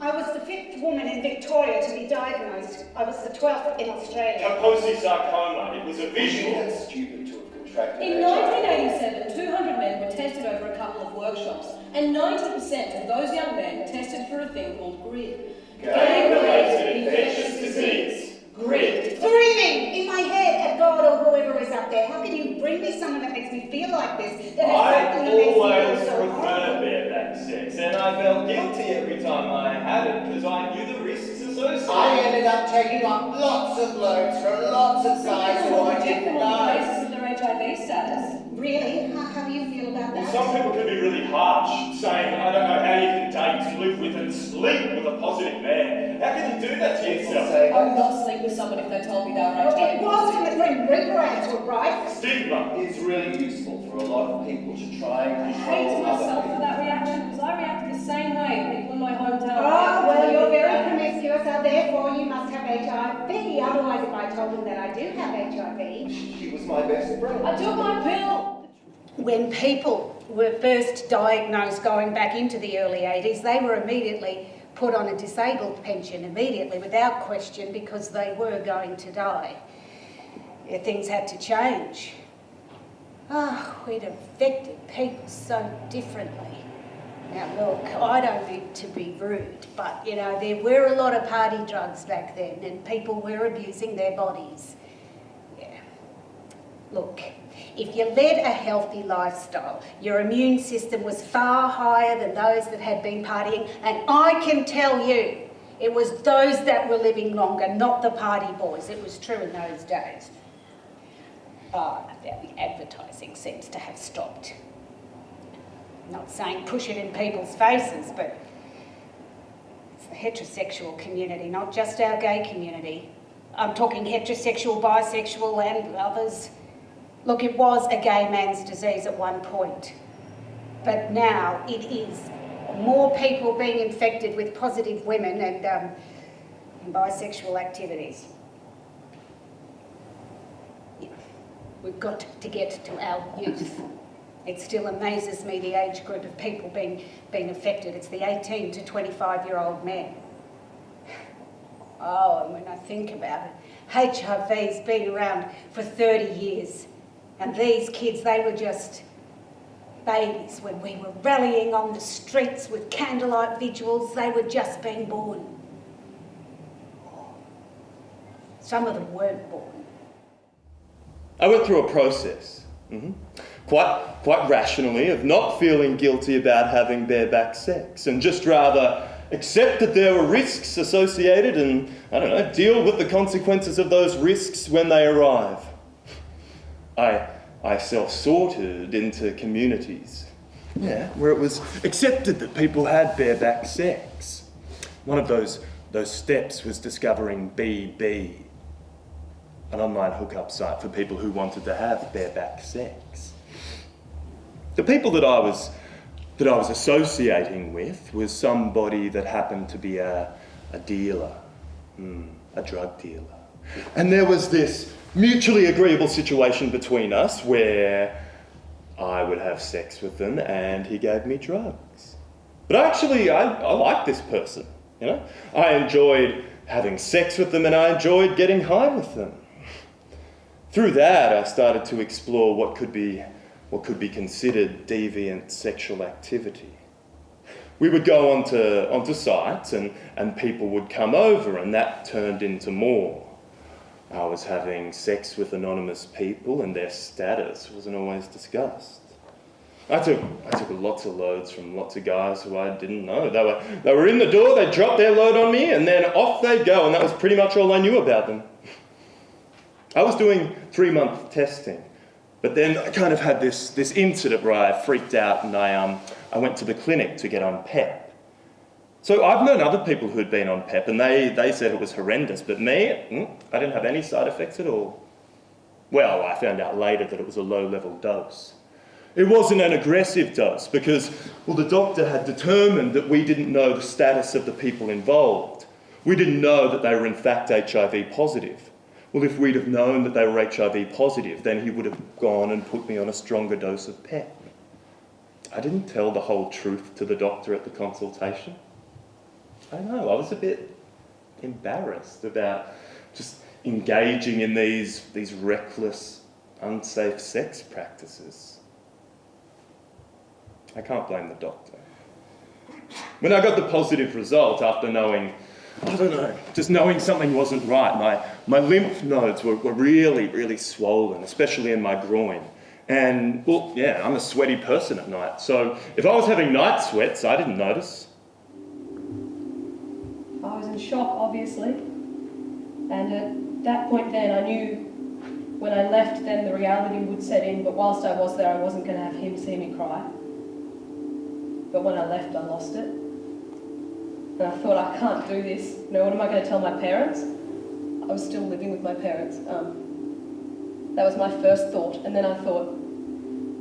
I was the 5th woman in Victoria to be diagnosed. I was the 12th in Australia. Kaposi sarcoma, it was a visual. That's stupid to have contracted In HIV. 1987, 200 men were tested over a couple of workshops, and 90% of those young men tested for a thing called GRID. Gang-related infectious disease. GRID. Screaming in my head at God or whoever is up there. How can you bring me someone that makes me feel like this? That I something that makes me feel always so horrible? preferred bareback sex, and I felt guilty every time I had it because I knew the risks associated. I ended up taking up lots of loads from lots of guys who I didn't On the know. basis of their HIV status. Really? How do you feel about that? Some people can be really harsh, saying, I don't know how you can date, live with, and sleep with a positive man. How can you do that to yourself? I would not sleep with someone if they told me they were Well, HIV. it was when regrets were right. Stigma. It's really useful for a lot of people to try and I hate control myself other for that reaction because I reacted the same way to people in my hometown. Oh, well, you're very promiscuous, so therefore you must have HIV. Otherwise, if I told them that I do have HIV... She was my best friend. I took my pill. When people were first diagnosed going back into the early 80s, they were immediately put on a disabled pension immediately without question because they were going to die. Yeah, things had to change. We'd affected people so differently. Now look, I don't mean to be rude, but you know, there were a lot of party drugs back then and people were abusing their bodies. Yeah. Look, if you led a healthy lifestyle, your immune system was far higher than those that had been partying, and I can tell you, it was those that were living longer, not the party boys. It was true in those days. Now the advertising seems to have stopped. I'm not saying push it in people's faces, but it's the heterosexual community, not just our gay community. I'm talking heterosexual, bisexual and others. Look, it was a gay man's disease at one point, but now it is more people being infected with positive women and bisexual activities. Yeah. We've got to get to our youth. It still amazes me the age group of people being affected. It's the 18 to 25-year-old men. Oh, and when I think about it, HIV's been around for 30 years. And these kids, they were just babies when we were rallying on the streets with candlelight vigils. They were just being born. Some of them weren't born. I went through a process, quite rationally, of not feeling guilty about having bareback sex and just rather accept that there were risks associated and, I don't know, deal with the consequences of those risks when they arrive. I self-sorted into communities, where it was accepted that people had bareback sex. One of those steps was discovering BB, an online hookup site for people who wanted to have bareback sex. The people that I was associating with was somebody that happened to be a dealer, a drug dealer. And there was this mutually agreeable situation between us where I would have sex with them and he gave me drugs. But actually, I liked this person, you know? I enjoyed having sex with them and I enjoyed getting high with them. Through that, I started to explore what could be considered deviant sexual activity. We would go onto sites and people would come over and that turned into more. I was having sex with anonymous people and their status wasn't always discussed. I took lots of loads from lots of guys who I didn't know. They were in the door, they dropped their load on me and then off they'd go, and that was pretty much all I knew about them. I was doing 3-month testing, but then I kind of had this incident where I freaked out and I went to the clinic to get on PEP. So I've known other people who'd been on PEP and they said it was horrendous, but me, I didn't have any side effects at all. Well, I found out later that it was a low-level dose. It wasn't an aggressive dose because, the doctor had determined that we didn't know the status of the people involved. We didn't know that they were in fact HIV positive. Well, if we'd have known that they were HIV positive, then he would have gone and put me on a stronger dose of PEP. I didn't tell the whole truth to the doctor at the consultation. I don't know, I was a bit embarrassed about just engaging in these reckless, unsafe sex practices. I can't blame the doctor. When I got the positive result after knowing, I don't know, just knowing something wasn't right, my lymph nodes were really, really swollen, especially in my groin. And, well, yeah, I'm a sweaty person at night, so if I was having night sweats, I didn't notice. I was in shock, obviously, and at that point then I knew when I left then the reality would set in, but whilst I was there I wasn't going to have him see me cry. But when I left I lost it. And I thought, I can't do this. You know, what am I going to tell my parents? I was still living with my parents. That was my first thought, and then I thought,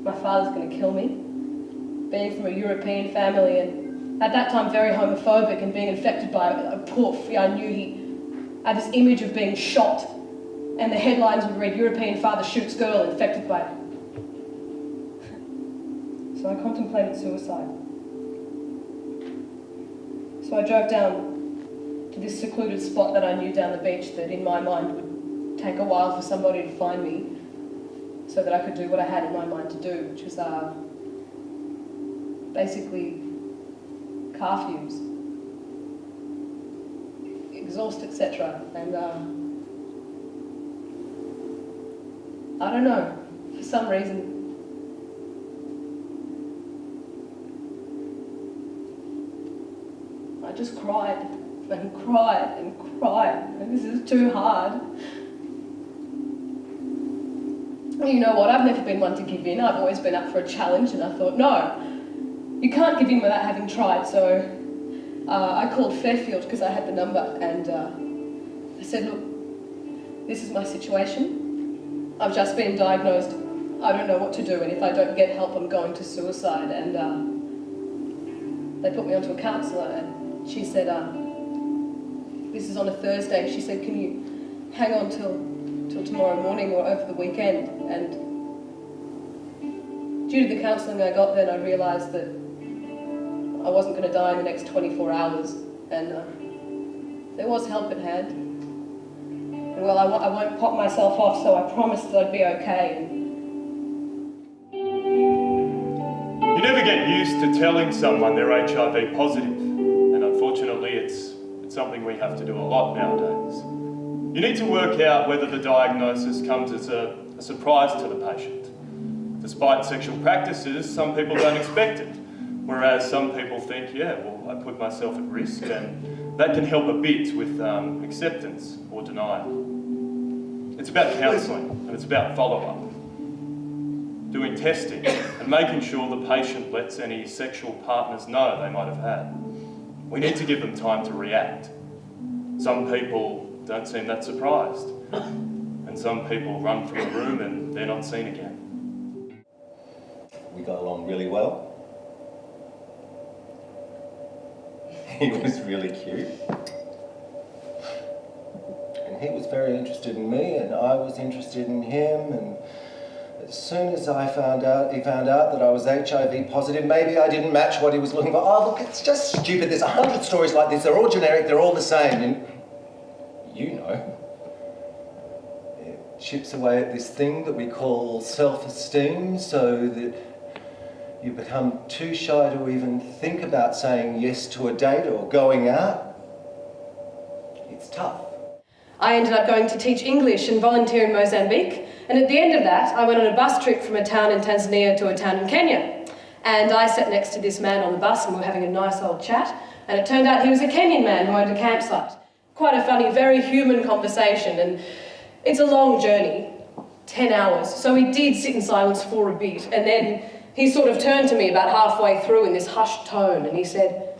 my father's going to kill me. Being from a European family and at that time very homophobic and being infected by a poof, I knew he had this image of being shot and the headlines would read, European father shoots girl infected by it. So I contemplated suicide. So I drove down to this secluded spot that I knew down the beach that in my mind would take a while for somebody to find me so that I could do what I had in my mind to do, which was basically car fumes, exhaust, etc. And I don't know, for some reason, I just cried and cried and cried, and this is too hard. You know what, I've never been one to give in. I've always been up for a challenge, and I thought, no, you can't give in without having tried. So I called Fairfield because I had the number, and I said, look, this is my situation. I've just been diagnosed. I don't know what to do, and if I don't get help, I'm going to suicide. And they put me onto a counsellor, and she said, this is on a Thursday. She said, can you hang on till tomorrow morning or over the weekend? And due to the counselling I got then, I realised that I wasn't going to die in the next 24 hours, and there was help at hand. And well, I won't pop myself off, so I promised that I'd be okay. And you never get used to telling someone they're HIV positive, and unfortunately it's something we have to do a lot nowadays. You need to work out whether the diagnosis comes as a surprise to the patient. Despite sexual practices, some people don't expect it, whereas some people think, yeah, well, I put myself at risk, and that can help a bit with acceptance or denial. It's about counselling, and it's about follow-up. Doing testing, and making sure the patient lets any sexual partners know they might have had. We need to give them time to react. Some people don't seem that surprised, and some people run from the room and they're not seen again. We got along really well. He was really cute. And he was very interested in me, and I was interested in him, and as soon as he found out that I was HIV positive, maybe I didn't match what he was looking for. Oh, look, it's just stupid. There's 100 stories like this. They're all generic. They're all the same. And you know, it chips away at this thing that we call self-esteem, so that you become too shy to even think about saying yes to a date or going out. It's tough. I ended up going to teach English and volunteer in Mozambique, and at the end of that I went on a bus trip from a town in Tanzania to a town in Kenya. And I sat next to this man on the bus and we were having a nice old chat, and it turned out he was a Kenyan man who owned a campsite. Quite a funny, very human conversation, and it's a long journey, 10 hours, so we did sit in silence for a bit, and then he sort of turned to me about halfway through in this hushed tone and he said,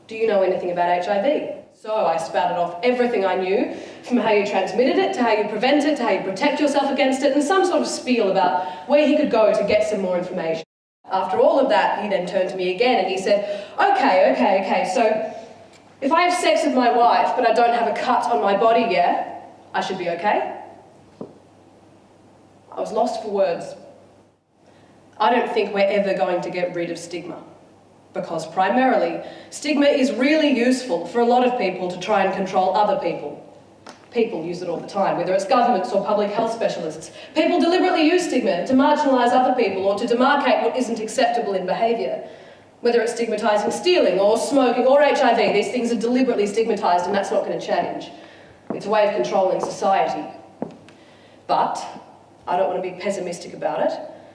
do you know anything about HIV? So I spouted off everything I knew, from how you transmitted it, to how you prevent it, to how you protect yourself against it, and some sort of spiel about where he could go to get some more information. After all of that, he then turned to me again and he said, okay, so if I have sex with my wife but I don't have a cut on my body yet, I should be okay? I was lost for words. I don't think we're ever going to get rid of stigma. Because primarily, stigma is really useful for a lot of people to try and control other people. People use it all the time, whether it's governments or public health specialists. People deliberately use stigma to marginalise other people or to demarcate what isn't acceptable in behaviour. Whether it's stigmatising stealing or smoking or HIV, these things are deliberately stigmatised, and that's not going to change. It's a way of controlling society. But I don't want to be pessimistic about it,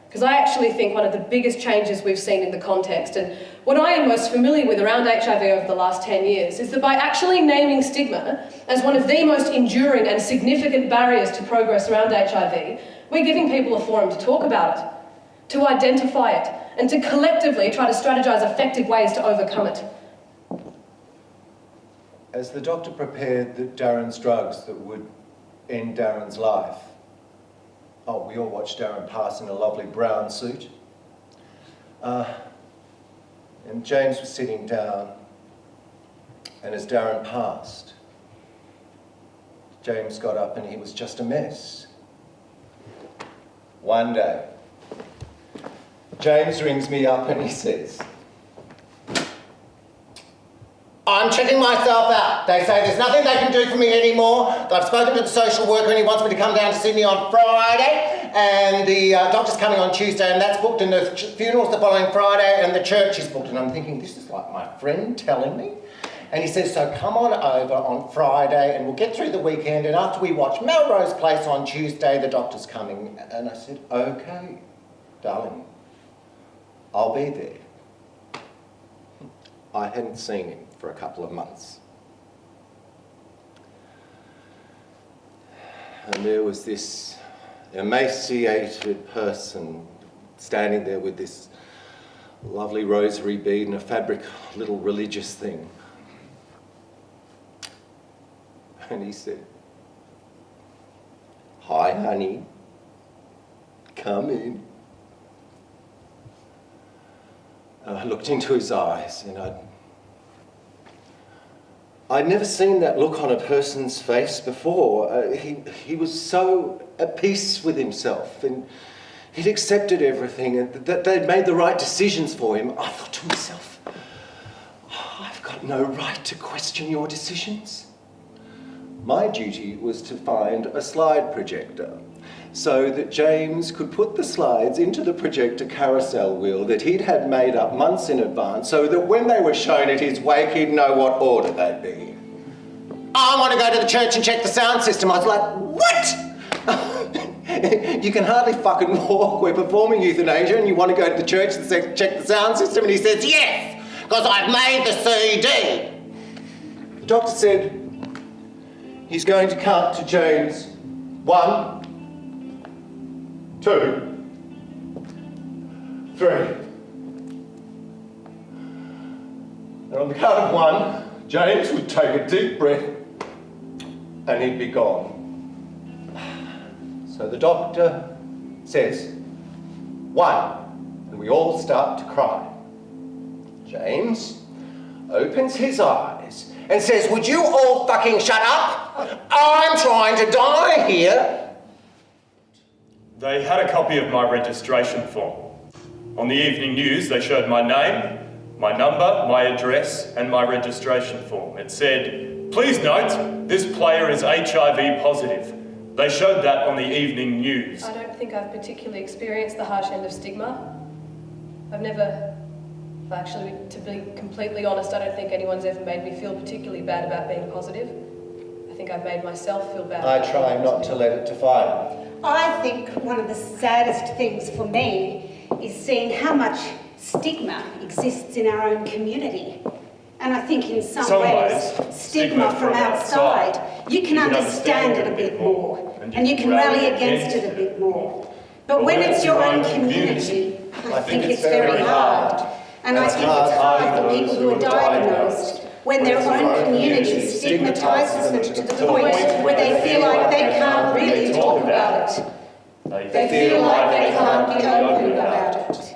because I actually think one of the biggest changes we've seen in the context, and what I am most familiar with around HIV over the last 10 years, is that by actually naming stigma as one of the most enduring and significant barriers to progress around HIV, we're giving people a forum to talk about it, to identify it, and to collectively try to strategise effective ways to overcome it. As the doctor prepared Darren's drugs that would end Darren's life, we all watched Darren pass in a lovely brown suit. And James was sitting down, and as Darren passed, James got up and he was just a mess. One day, James rings me up and he says, I'm checking myself out. They say there's nothing they can do for me anymore. I've spoken to the social worker and he wants me to come down to Sydney on Friday, and the doctor's coming on Tuesday, and that's booked, and the funeral's the following Friday, and the church is booked. And I'm thinking, this is like my friend telling me. And he says, so come on over on Friday and we'll get through the weekend, and after we watch Melrose Place on Tuesday, the doctor's coming. And I said, okay, darling, I'll be there. I hadn't seen him for a couple of months. And there was this emaciated person standing there with this lovely rosary bead and a fabric little religious thing. And he said, hi, honey, come in. And I looked into his eyes, and I'd never seen that look on a person's face before. He was so at peace with himself, and he'd accepted everything, and that they'd made the right decisions for him. I thought to myself, I've got no right to question your decisions. My duty was to find a slide projector so that James could put the slides into the projector carousel wheel that he'd had made up months in advance, so that when they were shown at his wake, he'd know what order they'd be in. I want to go to the church and check the sound system. I was like, what? You can hardly fucking walk. We're performing euthanasia and you want to go to the church and check the sound system? And he says, yes, because I've made the CD. The doctor said he's going to count to James 1, 2, 3. And on the count of 1, James would take a deep breath and he'd be gone. So the doctor says, 1, and we all start to cry. James opens his eyes and says, would you all fucking shut up? I'm trying to die here. They had a copy of my registration form. On the evening news, they showed my name, my number, my address, and my registration form. It said, please note, this player is HIV positive. They showed that on the evening news. I don't think I've particularly experienced the harsh end of stigma. Actually, to be completely honest, I don't think anyone's ever made me feel particularly bad about being positive. I think I've made myself feel bad. I try not to let it define me. I think one of the saddest things for me is seeing how much stigma exists in our own community. And I think in some ways, stigma from outside, you can understand it a bit more, and you can rally against it a bit more. But when it's your own community, I think it's very hard. And I think it's hard for people who are diagnosed when their own community stigmatises them to the point where they feel like they can't really talk about it. They feel like they can't be open about it.